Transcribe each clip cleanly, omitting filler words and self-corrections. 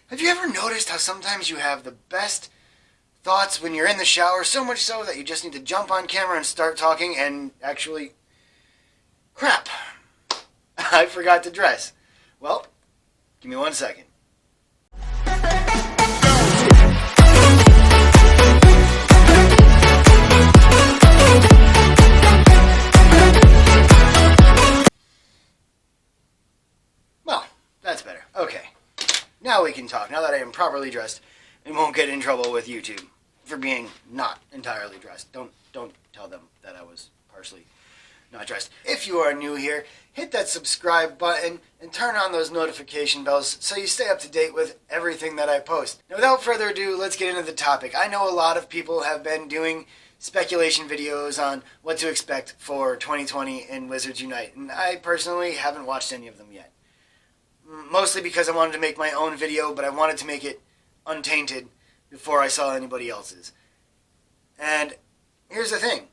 Have you ever noticed how sometimes you have the best thoughts when you're in the shower, so much so that you just need to jump on camera and start talking and actually... Crap! I forgot to dress. Well, give me 1 second. Well, that's better. Okay. Now we can talk. Now that I am properly dressed and won't get in trouble with YouTube for being not entirely dressed. Don't tell them that I was partially not dressed. If you are new here, hit that subscribe button and turn on those notification bells so you stay up to date with everything that I post. Now, without further ado, let's get into the topic. I know a lot of people have been doing speculation videos on what to expect for 2020 in Wizards Unite, and I personally haven't watched any of them yet. Mostly because I wanted to make my own video, but I wanted to make it untainted before I saw anybody else's. And here's the thing.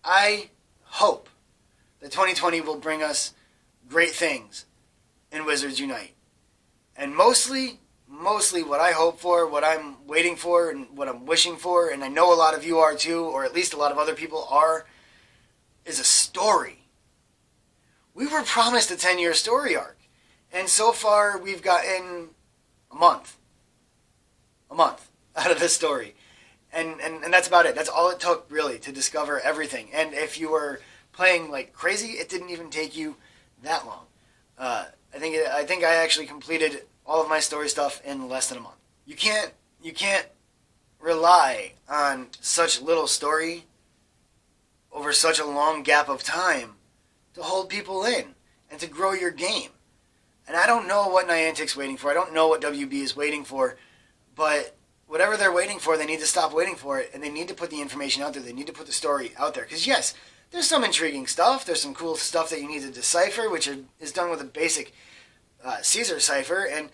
I hope that 2020 will bring us great things in Wizards Unite. And mostly what I hope for, what I'm waiting for, and what I'm wishing for, and I know a lot of you are too, or at least a lot of other people are, is a story. We were promised a 10-year story arc, and so far we've gotten a month out of this story. And that's about it. That's all it took, really, to discover everything. And if you were playing like crazy, it didn't even take you that long. I think I actually completed all of my story stuff in less than a month. You can't rely on such little story over such a long gap of time to hold people in and to grow your game. And I don't know what Niantic's waiting for. I don't know what WB is waiting for, but whatever they're waiting for, they need to stop waiting for it, and they need to put the information out there. They need to put the story out there. Because yes, there's some intriguing stuff. There's some cool stuff that you need to decipher, which is done with a basic Caesar cipher, and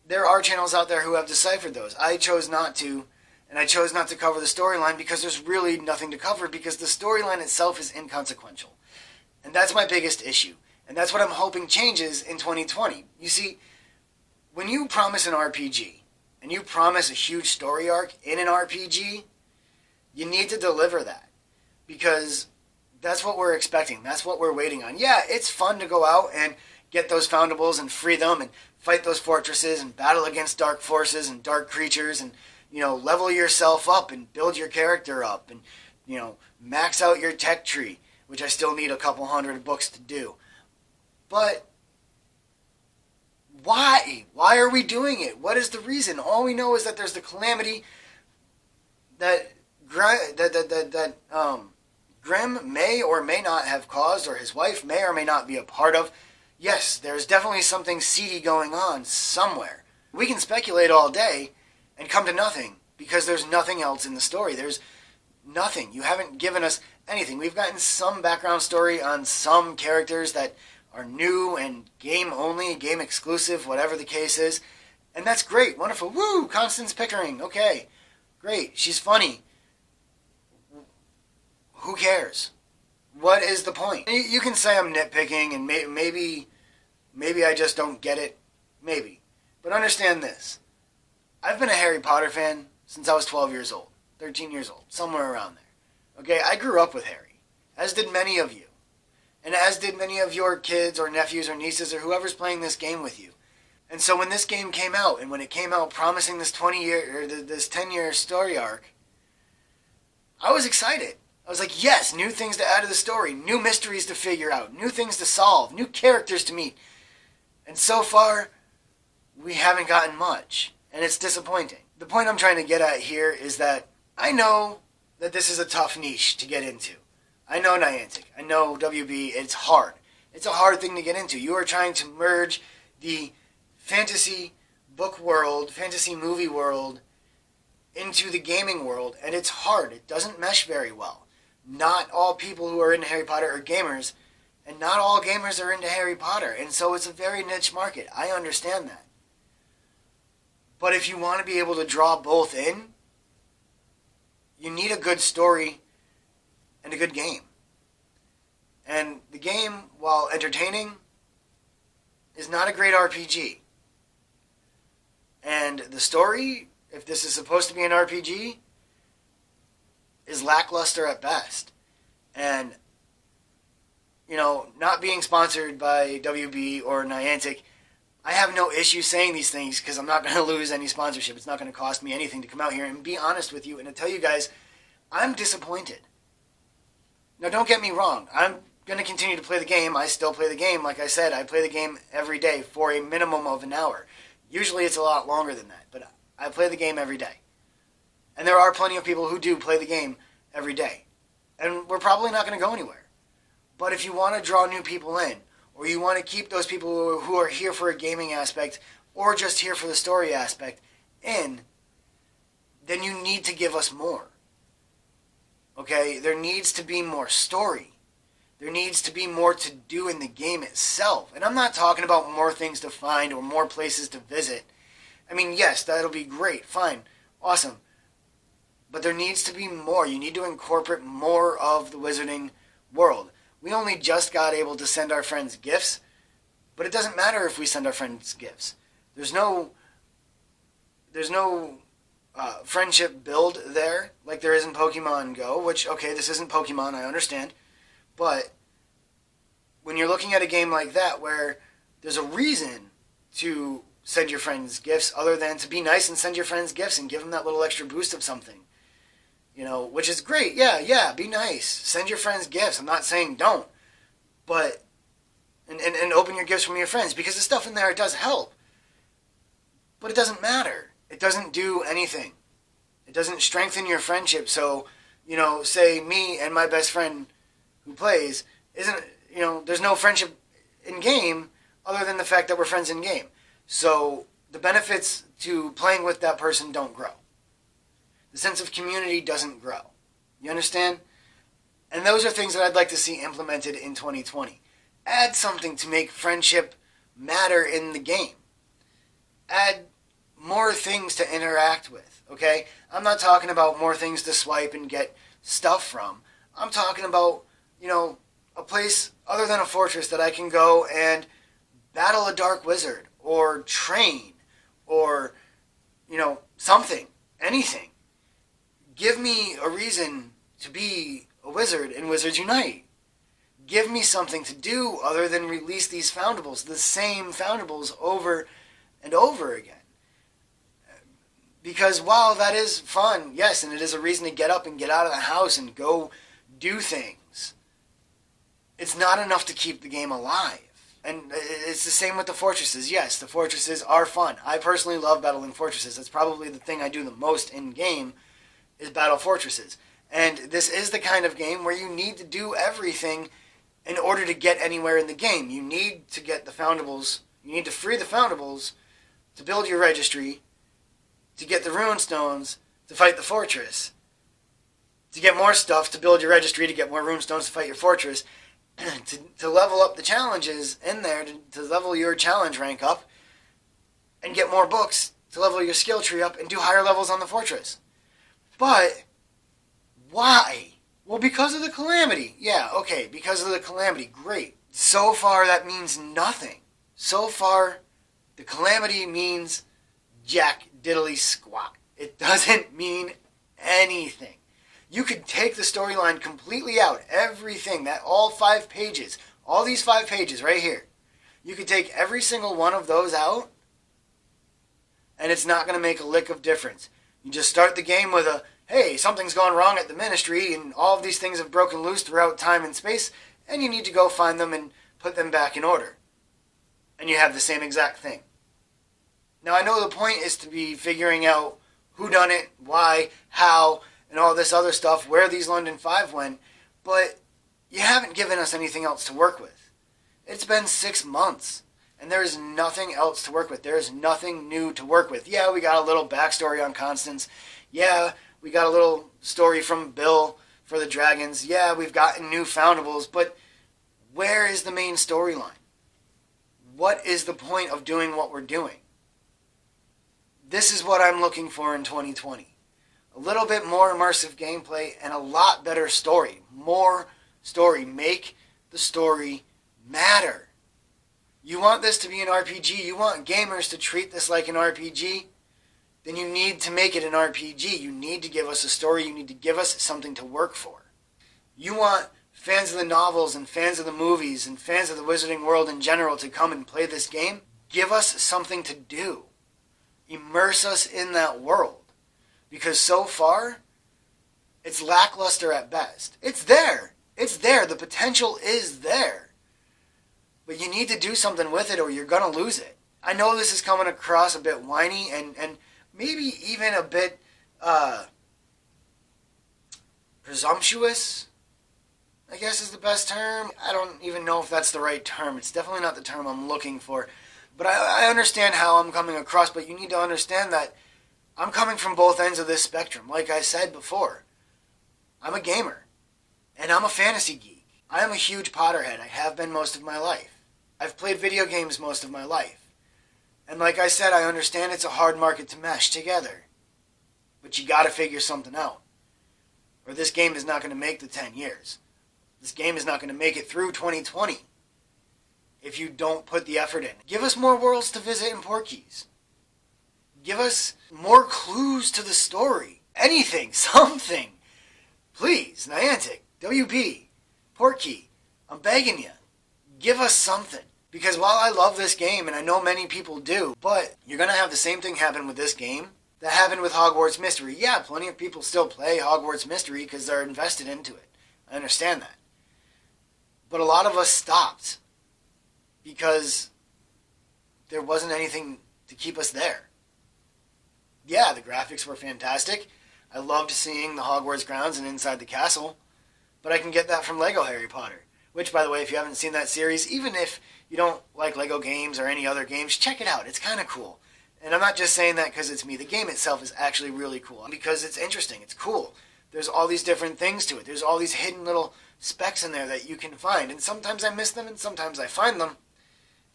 there are channels out there who have deciphered those. I chose not to, and I chose not to cover the storyline because there's really nothing to cover, because the storyline itself is inconsequential. And that's my biggest issue. And that's what I'm hoping changes in 2020. You see, when you promise an RPG, and you promise a huge story arc in an RPG, you need to deliver that. Because that's what we're expecting. That's what we're waiting on. Yeah, it's fun to go out and get those foundables and free them and fight those fortresses and battle against dark forces and dark creatures and, level yourself up and build your character up and, max out your tech tree, which I still need a couple hundred books to do. But why? Why are we doing it? What is the reason? All we know is that there's the calamity that Grimm may or may not have caused, or his wife may or may not be a part of. Yes, there's definitely something seedy going on somewhere. We can speculate all day and come to nothing, because there's nothing else in the story. There's nothing. You haven't given us anything. We've gotten some background story on some characters that are new and game only, game exclusive, whatever the case is. And that's great, wonderful. Woo! Constance Pickering. Okay, great. She's funny. Who cares? What is the point? You can say I'm nitpicking and maybe I just don't get it. Maybe. But understand this. I've been a Harry Potter fan since I was 12 years old. 13 years old. Somewhere around there. Okay, I grew up with Harry. As did many of you. And as did many of your kids or nephews or nieces or whoever's playing this game with you. And so when this game came out, and when it came out promising this 10-year story arc, I was excited. I was like, yes, new things to add to the story, new mysteries to figure out, new things to solve, new characters to meet. And so far, we haven't gotten much, and it's disappointing. The point I'm trying to get at here is that I know that this is a tough niche to get into. I know Niantic. I know WB. It's hard. It's a hard thing to get into. You are trying to merge the fantasy book world, fantasy movie world, into the gaming world, and it's hard. It doesn't mesh very well. Not all people who are into Harry Potter are gamers, and not all gamers are into Harry Potter, and so it's a very niche market. I understand that. But if you want to be able to draw both in, you need a good story and a good game. And the game, while entertaining, is not a great RPG. And the story, if this is supposed to be an RPG, is lackluster at best. And, you know, not being sponsored by WB or Niantic, I have no issue saying these things because I'm not going to lose any sponsorship. It's not going to cost me anything to come out here and be honest with you and to tell you guys I'm disappointed. Now, don't get me wrong. I'm going to continue to play the game. I still play the game. Like I said, I play the game every day for a minimum of an hour. Usually it's a lot longer than that, but I play the game every day. And there are plenty of people who do play the game every day. And we're probably not going to go anywhere. But if you want to draw new people in, or you want to keep those people who are here for a gaming aspect, or just here for the story aspect, in, then you need to give us more. Okay? There needs to be more story. There needs to be more to do in the game itself. And I'm not talking about more things to find or more places to visit. I mean, yes, that'll be great. Fine. Awesome. But there needs to be more. You need to incorporate more of the wizarding world. We only just got able to send our friends gifts, but it doesn't matter if we send our friends gifts. There's no friendship build there like there is in Pokemon Go, which, okay, this isn't Pokemon, I understand. But when you're looking at a game like that where there's a reason to send your friends gifts other than to be nice and send your friends gifts and give them that little extra boost of something. You know, which is great. Yeah, be nice. Send your friends gifts. I'm not saying don't. But, and open your gifts from your friends, because the stuff in there, it does help. But it doesn't matter. It doesn't do anything. It doesn't strengthen your friendship. So, you know, say me and my best friend who plays, there's no friendship in game other than the fact that we're friends in game. So the benefits to playing with that person don't grow. The sense of community doesn't grow. You understand? And those are things that I'd like to see implemented in 2020. Add something to make friendship matter in the game. Add more things to interact with, okay? I'm not talking about more things to swipe and get stuff from. I'm talking about, you know, a place other than a fortress that I can go and battle a dark wizard or train or, you know, something, anything. Give me a reason to be a wizard in Wizards Unite. Give me something to do other than release these foundables, the same foundables over and over again. Because while that is fun, yes, and it is a reason to get up and get out of the house and go do things, it's not enough to keep the game alive. And it's the same with the fortresses. Yes, the fortresses are fun. I personally love battling fortresses. That's probably the thing I do the most in game, is battle fortresses. And this is the kind of game where you need to do everything in order to get anywhere in the game. You need to get the foundables. You need to free the foundables to build your registry, to get the rune stones, to fight the fortress, to get more stuff, to build your registry, to get more rune stones, to fight your fortress, to level up the challenges in there, to level your challenge rank up, and get more books to level your skill tree up and do higher levels on the fortress. But why? Well, because of the calamity. Yeah, okay, because of the calamity. Great. So far, that means nothing. So far, the calamity means jack diddly squat. It doesn't mean anything. You could take the storyline completely out. Everything, all 5 pages. All these 5 pages right here. You could take every single one of those out, and it's not going to make a lick of difference. You just start the game with hey, something's gone wrong at the ministry, and all of these things have broken loose throughout time and space, and you need to go find them and put them back in order. And you have the same exact thing. Now, I know the point is to be figuring out who done it, why, how, and all this other stuff, where these London 5 went, but you haven't given us anything else to work with. It's been 6 months. And there is nothing else to work with. There is nothing new to work with. Yeah, we got a little backstory on Constance. Yeah, we got a little story from Bill for the dragons. Yeah, we've gotten new foundables. But where is the main storyline? What is the point of doing what we're doing? This is what I'm looking for in 2020. A little bit more immersive gameplay and a lot better story. More story. Make the story matter. You want this to be an RPG? You want gamers to treat this like an RPG? then you need to make it an RPG. You need to give us a story. You need to give us something to work for. You want fans of the novels and fans of the movies and fans of the Wizarding World in general to come and play this game? Give us something to do. Immerse us in that world. Because so far, it's lackluster at best. It's there. It's there. The potential is there. But you need to do something with it or you're going to lose it. I know this is coming across a bit whiny and maybe even a bit presumptuous, I guess is the best term. I don't even know if that's the right term. It's definitely not the term I'm looking for. But I understand how I'm coming across, but you need to understand that I'm coming from both ends of this spectrum. Like I said before, I'm a gamer, and I'm a fantasy geek. I am a huge Potterhead. I have been most of my life. I've played video games most of my life. And like I said, I understand it's a hard market to mesh together. But you gotta figure something out. Or this game is not going to make the 10 years. This game is not going to make it through 2020 if you don't put the effort in. Give us more worlds to visit in Portkeys. Give us more clues to the story. Anything, something. Please, Niantic, WP, Portkey, I'm begging you. Give us something. Because while I love this game, and I know many people do, but you're going to have the same thing happen with this game that happened with Hogwarts Mystery. Yeah, plenty of people still play Hogwarts Mystery because they're invested into it. I understand that. But a lot of us stopped because there wasn't anything to keep us there. Yeah, the graphics were fantastic. I loved seeing the Hogwarts grounds and inside the castle. But I can get that from Lego Harry Potter. Which, by the way, if you haven't seen that series, even if you don't like Lego games or any other games, check it out. It's kind of cool. And I'm not just saying that because it's me. The game itself is actually really cool. Because it's interesting. It's cool. There's all these different things to it. There's all these hidden little specks in there that you can find. And sometimes I miss them and sometimes I find them.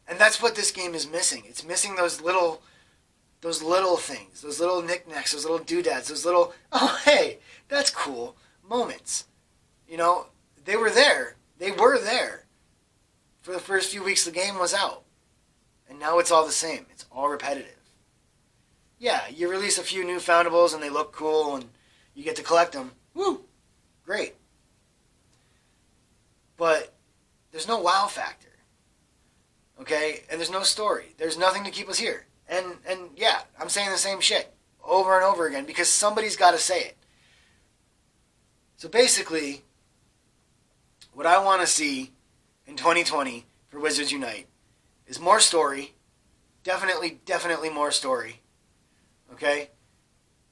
And that's what this game is missing. It's missing those little things, those little knickknacks, those little doodads, those little, oh, hey, that's cool moments. You know, they were there. They were there for the first few weeks the game was out. And now it's all the same. It's all repetitive. Yeah, you release a few new foundables and they look cool and you get to collect them. Woo! Great. But there's no wow factor. Okay? And there's no story. There's nothing to keep us here. And yeah, I'm saying the same shit over and over again because somebody's got to say it. So basically, what I want to see in 2020 for Wizards Unite is more story. Definitely more story. Okay?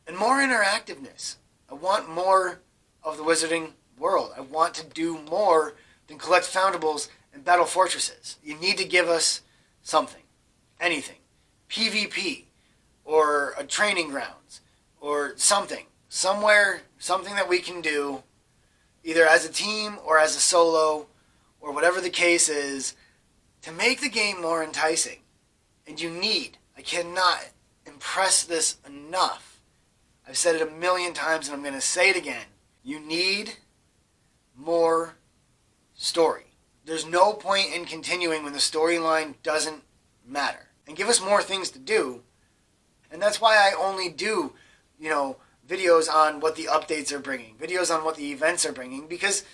And more interactiveness. I want more of the Wizarding World. I want to do more than collect foundables and battle fortresses. You need to give us something. Anything. PvP. Or a training grounds. Or something. Somewhere, something that we can do either as a team or as a solo or whatever the case is to make the game more enticing. And you need, I cannot impress this enough. I've said it a million times and I'm going to say it again. You need more story. There's no point in continuing when the storyline doesn't matter. And give us more things to do. And that's why I only do, videos on what the updates are bringing, videos on what the events are bringing, because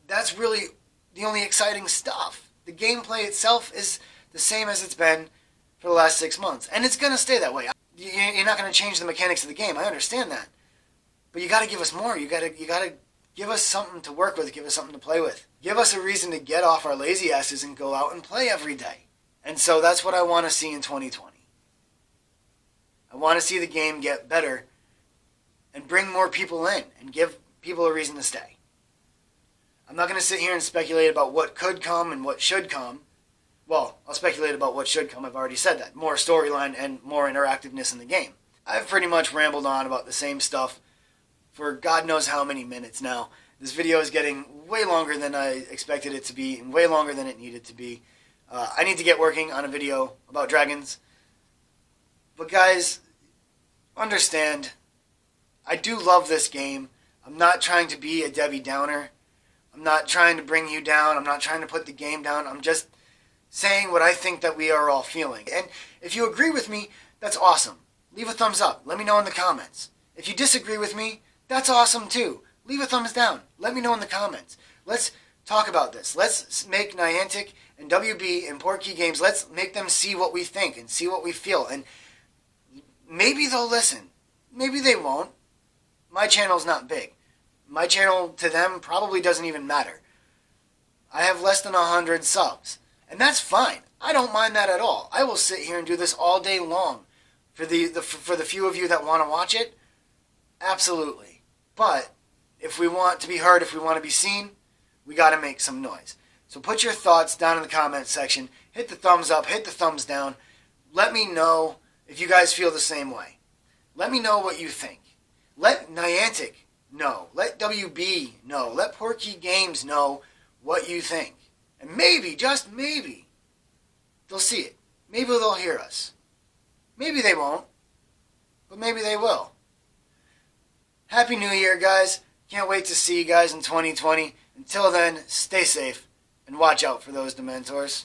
that's really the only exciting stuff. The gameplay itself is the same as it's been for the last 6 months. And it's going to stay that way. You're not going to change the mechanics of the game. I understand that. But you got to give us more. You got to give us something to work with, give us something to play with. Give us a reason to get off our lazy asses and go out and play every day. And so that's what I want to see in 2020. I want to see the game get better and bring more people in and give people a reason to stay. I'm not going to sit here and speculate about what could come and what should come. Well, I'll speculate about what should come. I've already said that. More storyline and more interactiveness in the game. I've pretty much rambled on about the same stuff for God knows how many minutes now. This video is getting way longer than I expected it to be and way longer than it needed to be. I need to get working on a video about dragons. But guys, understand, I do love this game. I'm not trying to be a Debbie Downer. I'm not trying to bring you down. I'm not trying to put the game down. I'm just saying what I think that we are all feeling. And if you agree with me, that's awesome. leave a thumbs up. Let me know in the comments. If you disagree with me, that's awesome too. Leave a thumbs down. Let me know in the comments. Let's talk about this. Let's make Niantic and WB and Portkey Games, let's make them see what we think and see what we feel. And maybe they'll listen. Maybe they won't. My channel's not big. My channel to them probably doesn't even matter. I have less than 100 subs. And that's fine. I don't mind that at all. I will sit here and do this all day long for the few of you that want to watch it. Absolutely. But if we want to be heard, if we want to be seen, we got to make some noise. So put your thoughts down in the comments section. Hit the thumbs up, hit the thumbs down. Let me know if you guys feel the same way. Let me know what you think. Let Niantic know. Let WB know. Let Portkey Games know what you think. And maybe, just maybe, they'll see it. Maybe they'll hear us. Maybe they won't, but maybe they will. Happy New Year, guys. Can't wait to see you guys in 2020. Until then, stay safe and watch out for those Dementors.